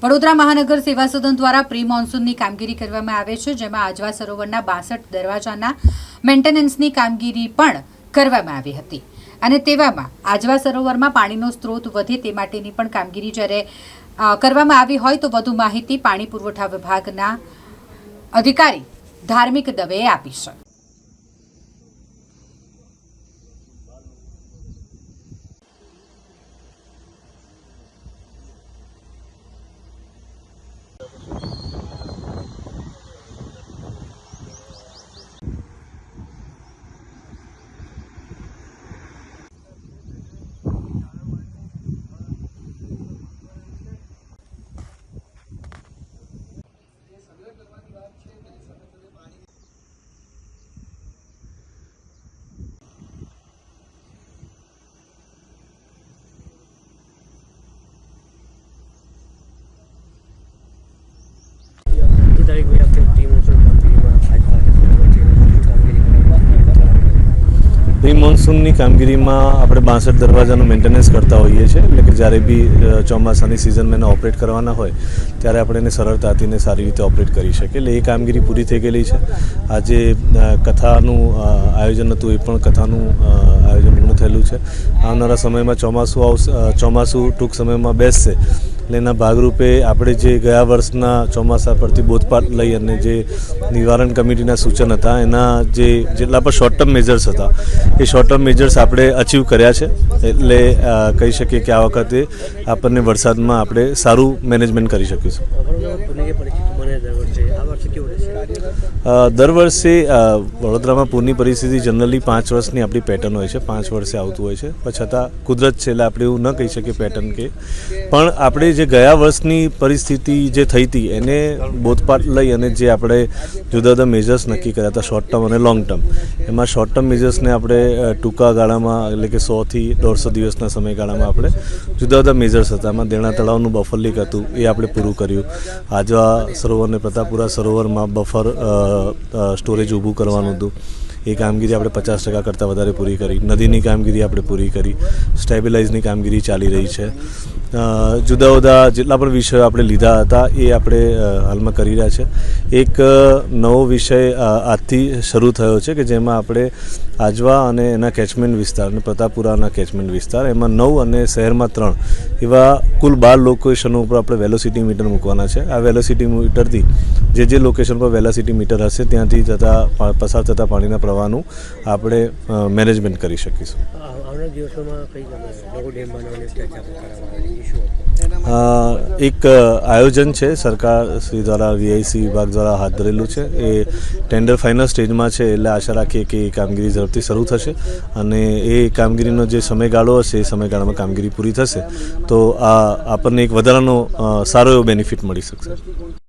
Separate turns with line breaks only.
વડોદરા મહાનગર સેવા સદન દ્વારા પ્રી મોન્સૂનની કામગીરી કરવામાં આવે છે, જેમાં આજવા સરોવરના 62 દરવાજાના મેન્ટેનન્સની કામગીરી પણ કરવામાં આવી હતી અને તેવામાં આજવા સરોવરમાં પાણીનો સ્ત્રોત વધે તે માટેની પણ કામગીરી જ્યારે કરવામાં આવી હોય તો વધુ માહિતી પાણી પુરવઠા વિભાગના અધિકારી ધાર્મિક દવેએ આપી છે।
પ્રી મોન્સૂનની કામગીરીમાં આપણે 62 દરવાજાનું મેન્ટેનન્સ કરતા હોઈએ છીએ, એટલે કે જ્યારે બી ચોમાસાની સિઝનમાં એને ઓપરેટ કરવાના હોય ત્યારે આપણે એને સરળતાથી ને સારી રીતે ઓપરેટ કરી શકીએ, એટલે એ કામગીરી પૂરી થઈ ગયેલી છે। આજે કથાનું આયોજન હતું, એ પણ કથાનું આયોજન પૂર્ણ થયેલું છે। આવનારા સમયમાં ચોમાસું ટૂંક સમયમાં બેસશે, એટલે એના ભાગરૂપે આપણે જે ગયા વર્ષના ચોમાસા પરથી બોધપાઠ લઈ અને જે નિવારણ કમિટીના સૂચન હતા એના જેટલા પણ શોર્ટ ટર્મ મેજર્સ હતા એ શોર્ટ ટર્મ મેજર્સ આપણે અચીવ કર્યા છે, એટલે કહી શકીએ કે આ વખતે આપણને વરસાદમાં આપણે સારું મેનેજમેન્ટ કરી શકીશું। દર વર્ષે વડોદરામાં પૂરની પરિસ્થિતિ જનરલી 5 વર્ષની આપણી પેટર્ન હોય છે, 5 વર્ષે આવતું હોય છે, પણ છતાં કુદરત છે એટલે આપણે એવું ન કહી શકીએ પેટર્ન કે, પણ આપણે જે ગયા વર્ષની પરિસ્થિતિ જે થઈ હતી એને બોધપાઠ લઈ અને જે આપણે જુદા જુદા મેજર્સ નક્કી કર્યા હતા શોર્ટ ટર્મ અને લોંગ ટર્મ, એમાં શોર્ટ ટર્મ મેજર્સને આપણે ટૂંકા ગાળામાં એટલે કે 100 થી 150 દિવસના સમયગાળામાં આપણે જુદા જુદા મેજર્સ હતા। એમાં દેણા તળાવનું બફર લીક હતું એ આપણે પૂરું કર્યું, આજવા સરોવર અને પ્રતાપપુરા સરોવરમાં બફર સ્ટોરેજ ઊભું કરવાનું હતું, એ કામગીરી આપણે 50% કરતાં વધારે પૂરી કરી। નદીની કામગીરી આપણે પૂરી કરી, સ્ટેબિલાઇઝની કામગીરી ચાલી રહી છે। જુદા જુદા જેટલા પણ વિષયો આપણે લીધા હતા એ આપણે હાલમાં કરી રહ્યા છે। એક નવો વિષય આજથી શરૂ થયો છે કે જેમાં આપણે આજવા અને એના કેચમેન્ટ વિસ્તાર અને પ્રતાપપુરાના કેચમેન્ટ વિસ્તાર એમાં 9 અને શહેરમાં 3 એવા કુલ 12 લોકેશનો ઉપર આપણે વેલોસિટી મીટર મૂકવાના છે। આ વેલોસિટી મીટરથી જે લોકેશન પર વેલોસિટી મીટર હશે ત્યાંથી પસાર થતા પાણીના પ્રવાહનું આપણે મેનેજમેન્ટ કરી શકીશું। એક આયોજન છે સરકાર શ્રી દ્વારા વીઆઈસી વિભાગ દ્વારા હાથ ધરેલું છે, એ ટેન્ડર ફાઇનલ સ્ટેજમાં છે, એટલે આશા રાખીએ કે એ કામગીરી ઝડપથી શરૂ થશે અને એ કામગીરીનો જે સમયગાળો હશે એ સમયગાળામાં કામગીરી પૂરી થશે તો આ આપણને એક વધારાનો સારો એવો બેનિફિટ મળી શકશે।